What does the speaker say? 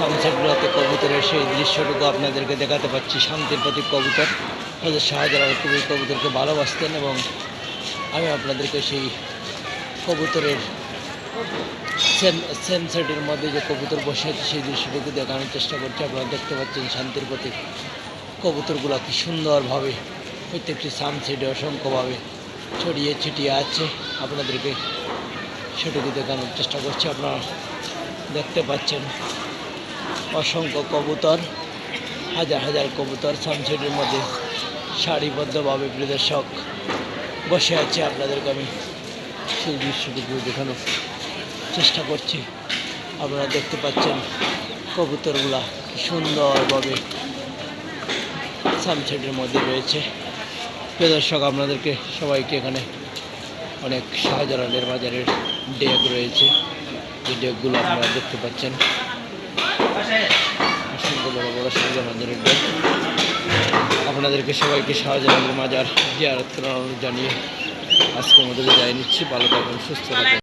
সানসেটগুলোতে কবুতরের সেই দৃশ্যটুকু আপনাদেরকে দেখাতে পাচ্ছি। শান্তির প্রতীক কবুতর, হযরত শাহজালাল কবির কবুতরকে ভালোবাসতেন এবং আমি আপনাদেরকে সেই কবুতরের সেন্সেটের মধ্যে যে কবুতর বসে আছে সেই দৃশ্যটুকু দেখানোর চেষ্টা করছি। আপনারা দেখতে পাচ্ছেন শান্তির প্রতীক কবুতরগুলো কি সুন্দরভাবে প্রত্যেকটি সানসেটে অসংখ্যভাবে ছড়িয়ে ছিটিয়ে আছে। আপনাদেরকে সেটুকু দেখানোর চেষ্টা করছি। আপনারা দেখতে পাচ্ছেন অসংখ্য কবুতর, হাজার হাজার কবুতর সানসেটের মধ্যে সারিবদ্ধভাবে পরিদর্শক বসে আছে। আপনাদেরকে আমি সেই দৃশ্যটুকু দেখানোর চেষ্টা করছি। আপনারা দেখতে পাচ্ছেন কবুতরগুলা সুন্দরভাবে সানসেটের মধ্যে রয়েছে। প্রিয় দর্শক, আপনাদেরকে সবাইকে এখানে অনেক শাহজালালের বাজারের ডেক রয়েছে, যে ডেকগুলো আপনারা দেখতে পাচ্ছেন। অসংখ্য বড় বড় শাহজালালের ডেক। আপনাদেরকে সবাইকে শাহজালালের মাজার জিয়ারত করার জানিয়ে আজকের মধ্যে বিদায় নিচ্ছি। ভালো থাকুন, সুস্থ থাকুন।